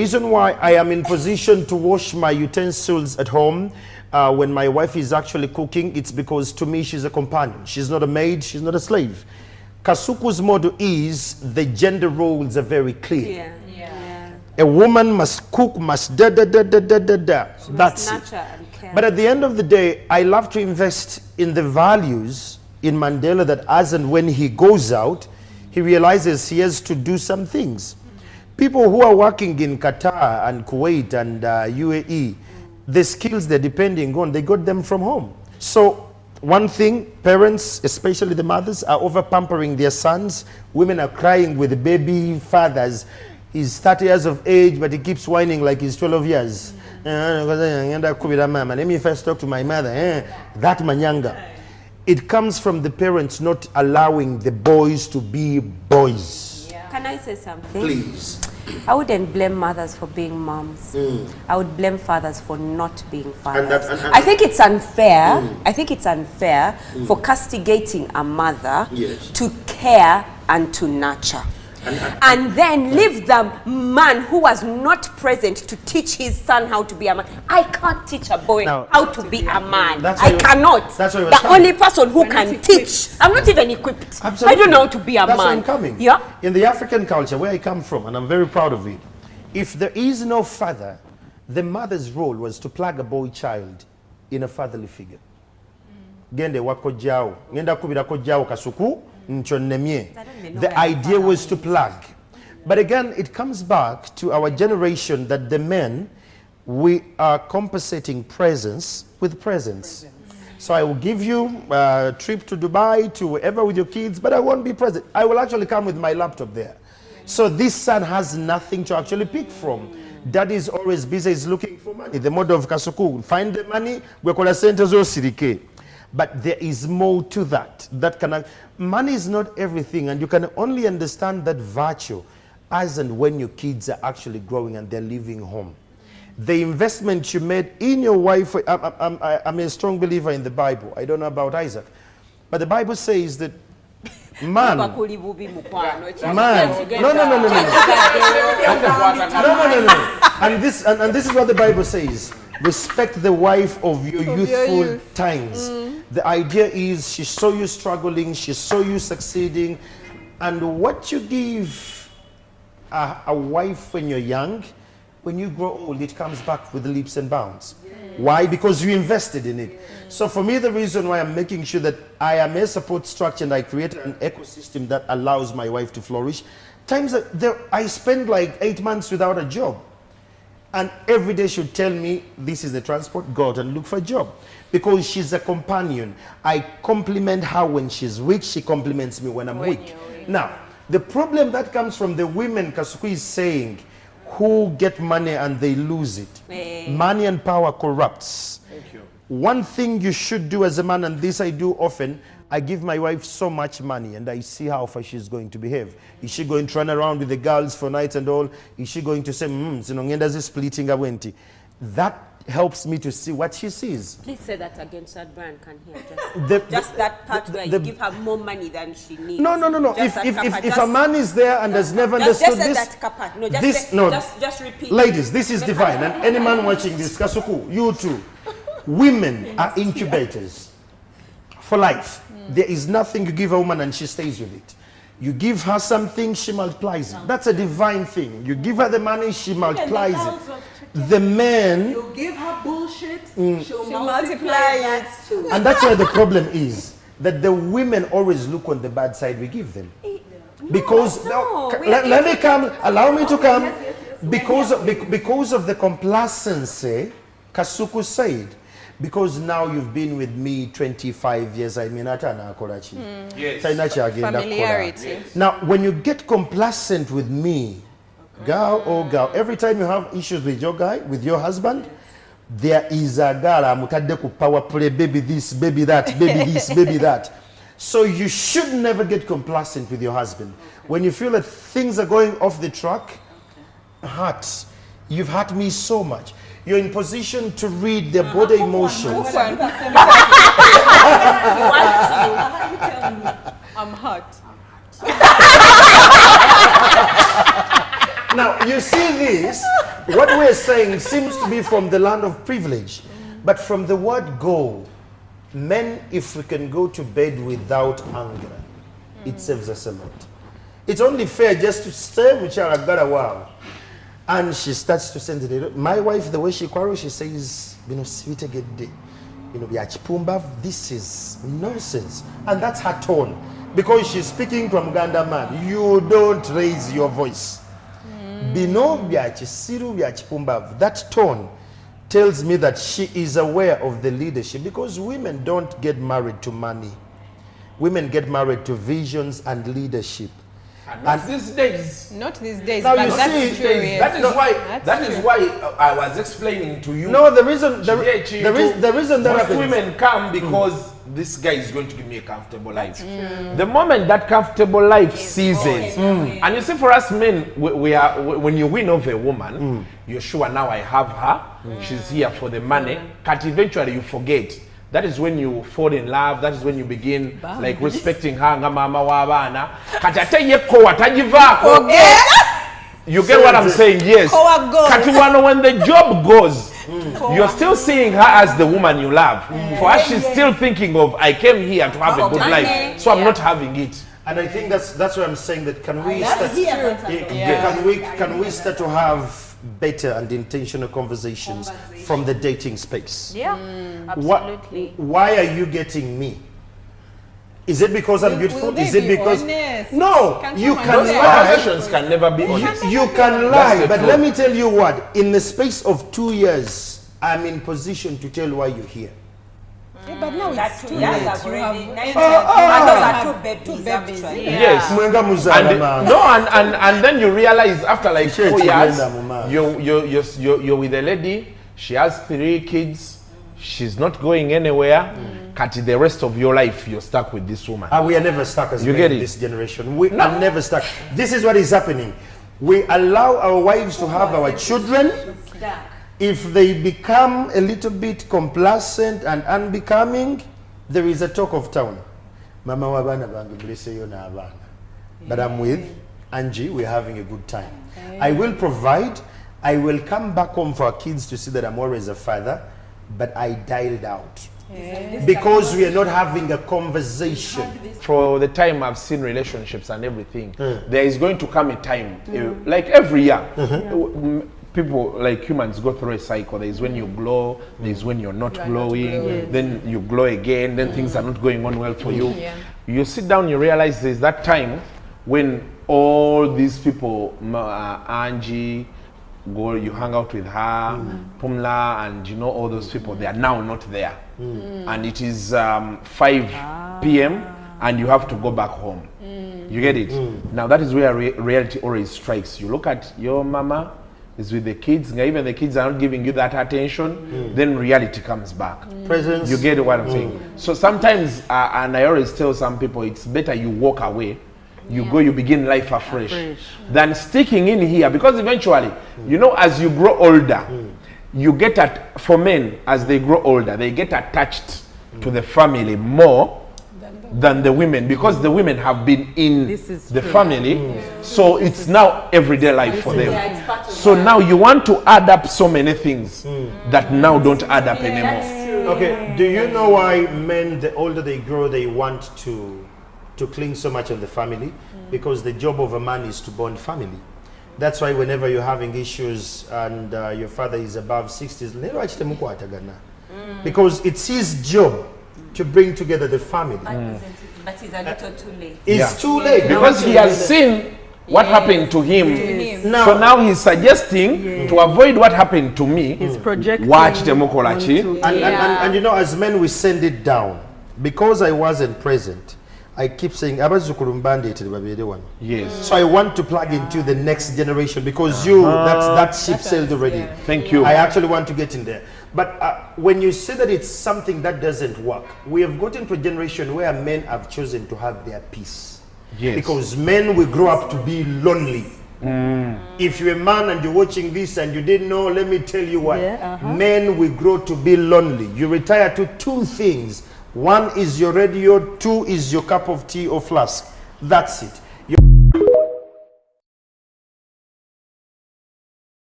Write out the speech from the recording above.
Reason why I am in position to wash my utensils at home when my wife is actually cooking, it's because to me she's a companion. She's not a maid, she's not a slave. Kasuku's motto is the gender roles are very clear. A woman must cook, must da da da da da da da. That's it. But at the end of the day, I love to invest in the values in Mandela that as and when he goes out, he realizes he has to do some things. People who are working in Qatar and Kuwait and UAE, the skills they're depending on, they got them from home. So one thing, parents, especially the mothers, are over pampering their sons. Women are crying with the baby fathers. He's 30 years of age, but he keeps whining like he's 12 years. Let me first talk to my mother. That manyanga. It comes from the parents not allowing the boys to be boys. Can I say something? Please. I wouldn't blame mothers for being moms. I would blame fathers for not being fathers. I think it's unfair. I think it's unfair for castigating a mother to care and to nurture. And then leave the man who was not present to teach his son how to be a man. I can't teach a boy how to be a man. I cannot. The only person who can teach. I'm not even equipped. Absolutely. I don't know how to be a man. That's where I'm coming. Yeah. In the African culture where I come from, and I'm very proud of it, if there is no father, the mother's role was to plug a boy child in a fatherly figure. Gende wako jao. Ngenda kubira ko jao kasuku. The idea was to plug. But again, it comes back to our generation that the men, we are compensating presence with presence. So I will give you a trip to Dubai, to wherever with your kids, but I won't be present. I will actually come with my laptop there. So this son has nothing to actually pick from. Daddy is always busy, is looking for money. The mother of Kasuku, find the money, we call a centers or sirike. But there is more to that. Money is not everything, and you can only understand that virtue as and when your kids are actually growing and they're leaving home. The investment you made in your wife, I'm a strong believer in the Bible. I don't know about Isaac. But the Bible says that man, no, and this is what the Bible says. Respect the wife of your youthful times. The idea is she saw you struggling, she saw you succeeding, and what you give a wife when you're young, when you grow old, it comes back with leaps and bounds. Why? Because you invested in it. So for me, the reason why I'm making sure that I am a support structure and I create an ecosystem that allows my wife to flourish. Times that I spend like 8 months without a job. And every day she'll tell me, this is the transport, go out and look for a job. Because she's a companion. I compliment her when she's weak, she compliments me when I'm weak. Now, the problem that comes from the women, Kasuku is saying, who get money and they lose it. Money and power corrupts. Thank you. One thing you should do as a man, and this I do often, I give my wife so much money and I see how far she's going to behave. Is she going to run around with the girls for nights and all? Is she going to say, splitting awenti? That helps me to see what she sees. Please say that again so that Brian can hear. Just that part where you give her more money than she needs. No. If a man is there and has never understood just repeat. Ladies, this is divine. And any man watching this, Kasuku, you too. Women are incubators for life. There is nothing you give a woman and she stays with it. You give her something, she multiplies it. That's a divine thing. You give her the money, she multiplies it. The men, you give her bullshit, she'll multiply it too. And that's where the problem is, that the women always look on the bad side we give them. Because let me come, allow me to come. Because of the complacency, Kasuku said, because now you've been with me 25 years, I mean, yes. Familiarity. Now, when you get complacent with me, girl or girl, every time you have issues with your guy, with your husband, there is a girl, I'm power play, baby this, baby that, baby this, baby that. So you should never get complacent with your husband. When you feel that things are going off the track, hurt. You've hurt me so much. You're in position to read their body emotions. I'm hurt. Now, you see this, what we're saying seems to be from the land of privilege. But from the word go, men, if we can go to bed without anger, it saves us a lot. It's only fair just to say, Muchara got a wow. And she starts to send it. My wife, the way she quarrels, she says, sweet again day. This is nonsense. And that's her tone. Because she's speaking from Uganda man. You don't raise your voice. That tone tells me that she is aware of the leadership, because women don't get married to money. Women get married to visions and leadership. And these days. Not these days, now but you that's see, true. That is why I was explaining to you. No, the reason that most women come because this guy is going to give me a comfortable life. The moment that comfortable life ceases, and you see, for us men, we are, when you win over a woman, you're sure now I have her. She's here for the money. But eventually you forget. That is when you fall in love. That is when you begin like respecting her. You get what I'm saying? Yes. When the job goes, you're still seeing her as the woman you love. For her, she's still thinking of, I came here to have a good life, so I'm not having it. And I think that's why I'm saying that can we start to have better and intentional conversations from the dating space? Yeah, absolutely. Why are you getting me? Is it because I'm beautiful? Is it because honest? No, you can lie. Conversations can never be honest. You can lie, but let me tell you what. In the space of 2 years, I'm in position to tell why you're here. Yeah, but now it's too late. Two babies. Yes. And then you realize after like 4 years, you're with a lady. She has 3 kids. She's not going anywhere. The rest of your life, you're stuck with this woman. We are never stuck as men in this generation. We are never stuck. This is what is happening. We allow our wives to have our children. If they become a little bit complacent and unbecoming, there is a talk of town. Mama wabana bangi blesse yo na abana. But I'm with Angie, we're having a good time. I will provide. I will come back home for our kids to see that I'm always a father, but I dialed out. Because we are not having a conversation. For the time I've seen relationships and everything, there is going to come a time, like every year, people, like humans, go through a cycle. There is when you glow, there is when you're not glowing, then you glow again, then things are not going on well for you. You sit down, you realize there's that time when all these people, Angie, go, you hang out with her, Pumla, and you know all those people, they are now not there. And it is 5 p.m. and you have to go back home. You get it? Now that is where reality always strikes. You look at your mama is with the kids, even the kids are not giving you that attention, then reality comes back. Presence. You get what I'm saying? So sometimes, and I always tell some people, it's better you walk away. You go, you begin life afresh than sticking in here, because eventually, you know, as you grow older, you get for men, as they grow older, they get attached to the family more than the women, because the women have been in the family, so it's now everyday life for them. So now you want to add up so many things that now don't add up anymore. Okay, do you know why men, the older they grow, they want to cling so much on the family? Because the job of a man is to bond family. That's why whenever you're having issues and your father is above 60s, because it's his job to bring together the family. But it's a little too late. It's too late. Because he has seen what happened to him. Now, so now he's suggesting to avoid what happened to me. He's projecting. Watch Temokolachi. And you know, as men, we send it down. Because I wasn't present, I keep saying, yes. So I want to plug into the next generation, because that ship sailed already. Thank you. I actually want to get in there. But when you say that it's something that doesn't work, we have gotten to a generation where men have chosen to have their peace. Yes. Because men will grow up to be lonely. If you're a man and you're watching this and you didn't know, let me tell you what. Men will grow to be lonely. You retire to 2 things. 1 is your radio, 2 is your cup of tea or flask. That's it.